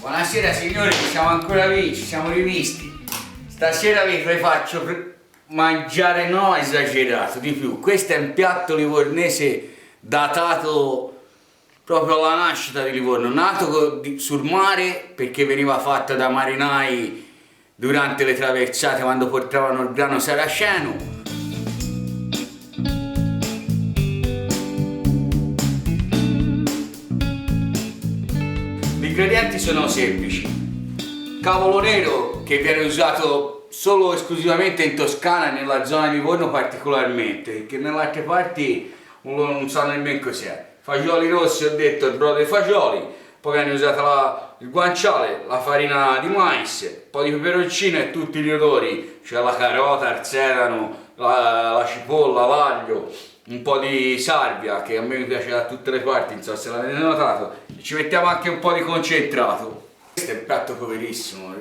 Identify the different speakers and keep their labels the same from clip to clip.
Speaker 1: Buonasera signori, siamo ancora lì, ci siamo rivisti. Stasera vi faccio mangiare, no esagerato, di più. Questo è un piatto livornese datato proprio alla nascita di Livorno, nato sul mare perché veniva fatto da marinai durante le traversate quando portavano il grano saraceno. Gli ingredienti sono semplici: cavolo nero, che viene usato solo e esclusivamente in Toscana e nella zona di Livorno particolarmente, perché nelle altre parti non sanno nemmeno cos'è. Fagioli rossi, ho detto, il brodo dei fagioli, poi viene usata il guanciale, la farina di mais, un po' di peperoncino e tutti gli odori, cioè la carota, il sedano, la cipolla, l'aglio, un po' di salvia, che a me mi piace da tutte le parti, non so se l'avete notato, e ci mettiamo anche un po' di concentrato. Questo è un piatto poverissimo.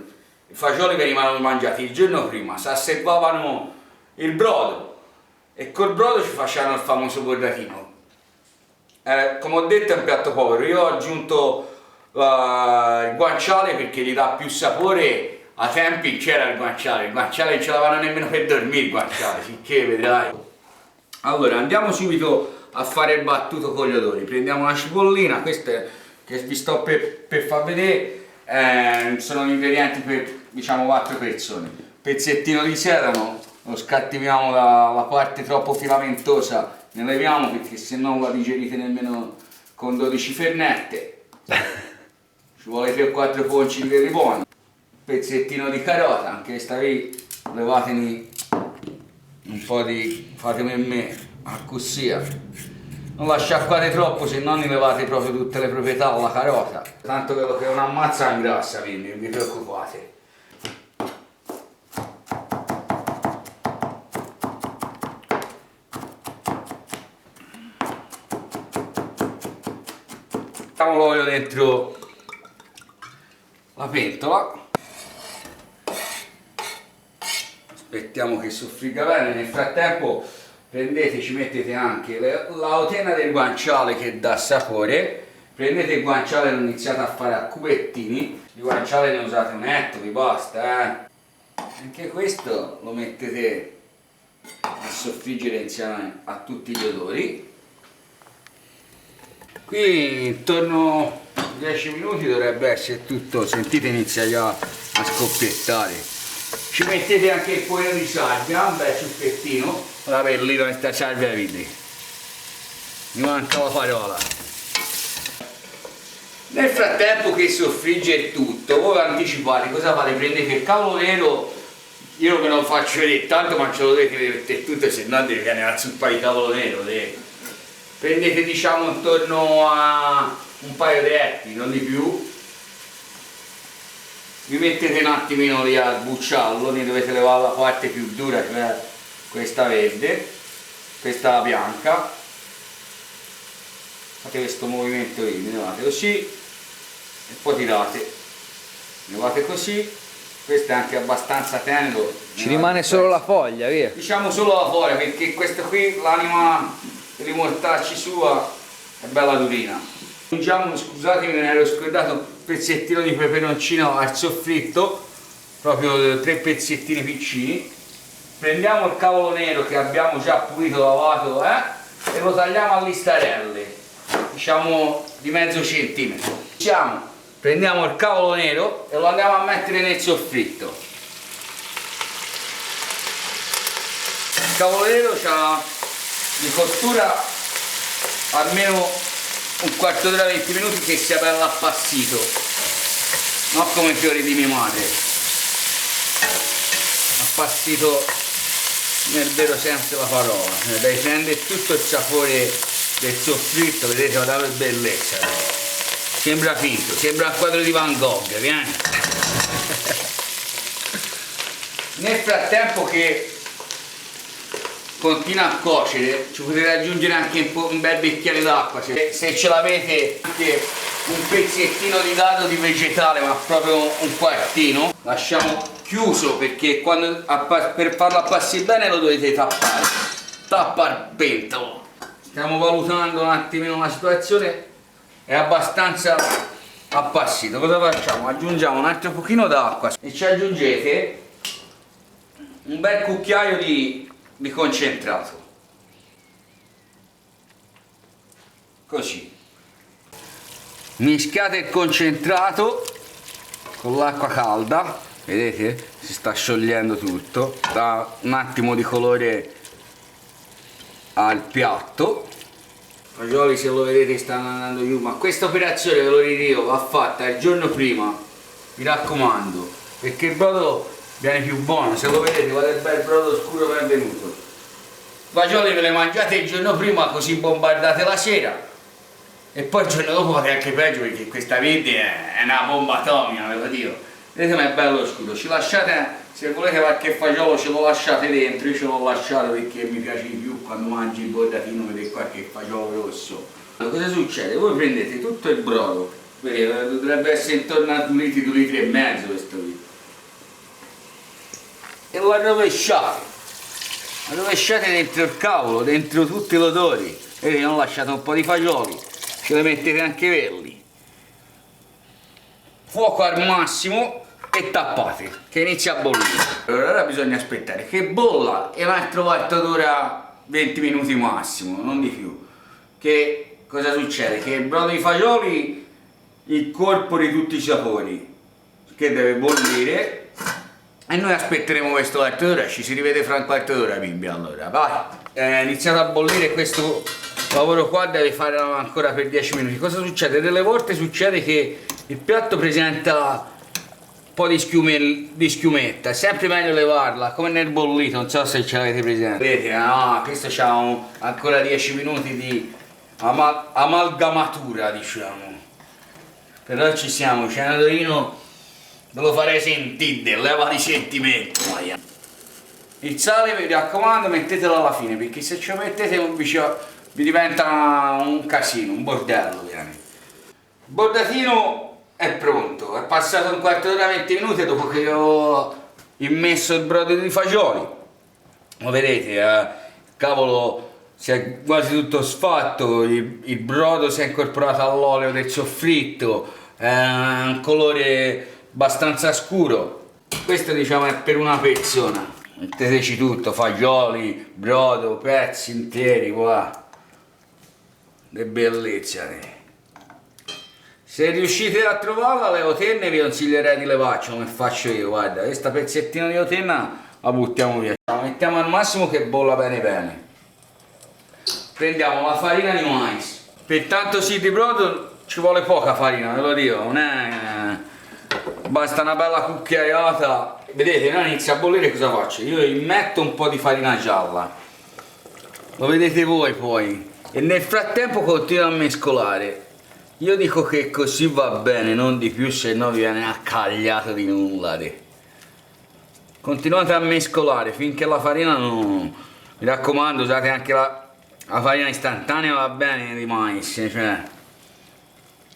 Speaker 1: I fagioli venivano mangiati il giorno prima, si asseguavano il brodo e col brodo ci facevano il famoso bordatino. Come ho detto è un piatto povero. Io ho aggiunto il guanciale perché gli dà più sapore. A tempi c'era il guanciale non ce l'avevano nemmeno per dormire il guanciale, sicché vedrai. Allora andiamo subito a fare il battuto con gli odori. Prendiamo una cipollina, queste che vi sto per far vedere, sono gli ingredienti per, diciamo, 4 persone. Pezzettino di sedano, lo scattiviamo dalla parte troppo filamentosa, ne leviamo perché se no la digerite nemmeno con 12 fernette. Ci vuole 3 o 4 ponci di veri buoni. Pezzettino di carota, anche questa qui levatemi un po' di, fatemi me, così. Non la sciacquate troppo, se no ne levate proprio tutte le proprietà alla carota. Tanto quello che non ammazza ingrassa, quindi non vi preoccupate. Mettiamo l'olio dentro la pentola. Aspettiamo che soffrigga bene. Nel frattempo prendete, ci mettete anche la otena del guanciale che dà sapore. Prendete il guanciale e lo iniziate a fare a cubettini. Il guanciale ne usate un etto, vi basta, Anche questo lo mettete a soffriggere insieme a tutti gli odori. Qui intorno a 10 minuti dovrebbe essere tutto, sentite, inizia già a scoppiettare. Ci mettete anche il pochino di salvia, un bel ciuffettino. Ora per lì questa salvia vedi. Mi manca la parola. Nel frattempo che soffrigge tutto, voi anticipate, cosa fate? Prendete il cavolo nero, io ve lo faccio vedere tanto, ma ce lo dovete vedere per tutto, se no deve viene la zuppa di cavolo nero. Prendete, diciamo, intorno a un paio di etti, non di più. Vi mettete un attimino lì a sbucciarlo, ne dovete levare la parte più dura, cioè questa verde, questa bianca. Fate questo movimento lì, levate così e poi tirate. Levate così, questo è anche abbastanza tenero.
Speaker 2: Ci rimane solo la foglia, via.
Speaker 1: Diciamo solo la foglia, perché questa qui, l'anima dei mortacci sua, è bella durina. Aggiungiamo, scusatemi, me ne ero scordato, un pezzettino di peperoncino al soffritto, proprio 3 pezzettini piccini. Prendiamo il cavolo nero che abbiamo già pulito, lavato, e lo tagliamo a listarelle, diciamo di mezzo centimetro. Prendiamo il cavolo nero e lo andiamo a mettere nel soffritto. Il cavolo nero ha di cottura almeno un quarto d'ora, 20 minuti, che sia bello appassito, non come i fiori di mia madre, appassito nel vero senso della parola, dai, prende tutto il sapore del soffritto, vedete, guardate che bellezza, sembra finto, sembra un quadro di Van Gogh, vieni. Nel frattempo che continua a cuocere, ci potete aggiungere anche un bel bicchiere d'acqua se ce l'avete, anche un pezzettino di dado di vegetale, ma proprio un quartino. Lasciamo chiuso perché quando per farlo appassire bene lo dovete tappare. Tappa il pentolo. Stiamo valutando un attimino la situazione, è abbastanza appassito. Cosa facciamo? Aggiungiamo un altro pochino d'acqua e ci aggiungete un bel cucchiaio di concentrato, così mischiate il concentrato con l'acqua calda, vedete? Si sta sciogliendo tutto, dà un attimo di colore al piatto. I fagioli, se lo vedete, stanno andando giù, ma questa operazione, ve lo ridico, va fatta il giorno prima, mi raccomando, perché il brodo viene più buono. Se lo vedete, guarda il bel brodo scuro ben venuto. I fagioli ve le mangiate il giorno prima, così bombardate la sera, e poi il giorno dopo fate anche peggio, perché questa vite è una bomba atomica, ve lo dico. Vedete ma è bello scuro. Ci lasciate, se volete qualche fagiolo ce lo lasciate dentro. Io ce l'ho lasciato perché mi piace di più quando mangi il bordatino, vedete qualche fagiolo rosso. Cosa succede? Voi prendete tutto il brodo, vedete, dovrebbe essere intorno a 2 litri, 2 litri e mezzo questo qui, e lo rovesciate dentro il cavolo, dentro tutti gli odori. Vedete, ho lasciato un po' di fagioli, ce le mettete anche quelli, fuoco al massimo e tappate che inizia a bollire. Ora bisogna aspettare che bolla e un altro quarto d'ora, 20 minuti massimo, non di più. Che cosa succede? Che il brodo di fagioli incorpori tutti i sapori, che deve bollire, e noi aspetteremo questo quarto d'ora. Ci si rivede fra un quarto d'ora, bimbi. Allora vai, è iniziato a bollire, questo lavoro qua deve fare ancora per 10 minuti. Cosa succede? Delle volte succede che il piatto presenta un po' di schiumetta, è sempre meglio levarla, come nel bollito, non so se ce l'avete presente. Vedete, no, questo c'ha ancora 10 minuti di amalgamatura, diciamo. Però ci siamo, c'è un odorino, ve lo farei sentire, leva di sentimento. Il sale, mi raccomando, mettetelo alla fine, perché se ci mettete vi diventa un casino, un bordello veramente. Il bordatino è pronto, è passato un quarto d'ora, 20 minuti dopo che ho immesso il brodo di fagioli. Lo vedete, cavolo, si è quasi tutto sfatto, il brodo si è incorporato all'olio del soffritto, è un colore abbastanza scuro. Questo, diciamo, è per una persona. Metteteci tutto, fagioli, brodo, pezzi interi, qua. Che bellezza! Se riuscite a trovarla, le otenne vi consiglierei di levarci come faccio io. Guarda, questa pezzettino di otenna la buttiamo via, la mettiamo al massimo che bolla bene bene. Prendiamo la farina di mais. Per tanto sì di brodo ci vuole poca farina, ve lo dico, non è... basta una bella cucchiaiata. Vedete, non inizia a bollire, cosa faccio? Io immetto un po' di farina gialla, lo vedete voi poi, e nel frattempo continuo a mescolare. Io dico che così va bene, non di più, se no vi viene accagliato di nulla. Continuate a mescolare finché la farina non... Mi raccomando, usate anche la farina istantanea, va bene, di mais, cioè...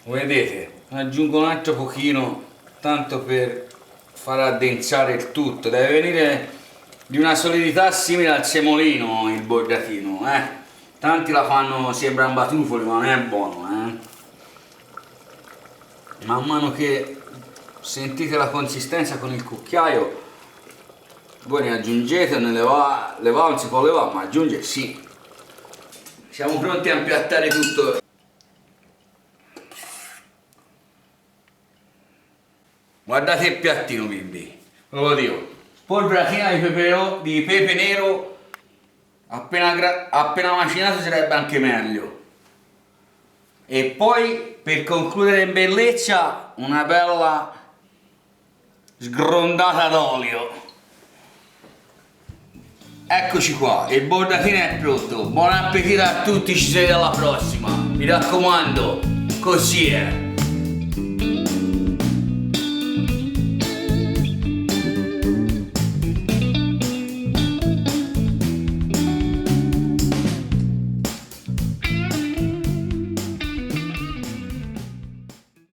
Speaker 1: Vedete? Aggiungo un altro pochino, tanto per far addensare il tutto. Deve venire di una solidità simile al semolino il bordatino, Tanti la fanno, sembrano batufoli, ma non è buono, Man mano che sentite la consistenza con il cucchiaio, voi ne aggiungete, ne levare non si può levare, ma aggiungere sì. Siamo pronti a impiattare tutto. Guardate il piattino, bimbi, ve lo dico. Polveratina di pepe nero, appena macinato sarebbe anche meglio. E poi, per concludere in bellezza, una bella sgrondata d'olio. Eccoci qua, il bordatino è pronto. Buon appetito a tutti, ci si vede alla prossima. Mi raccomando, così è.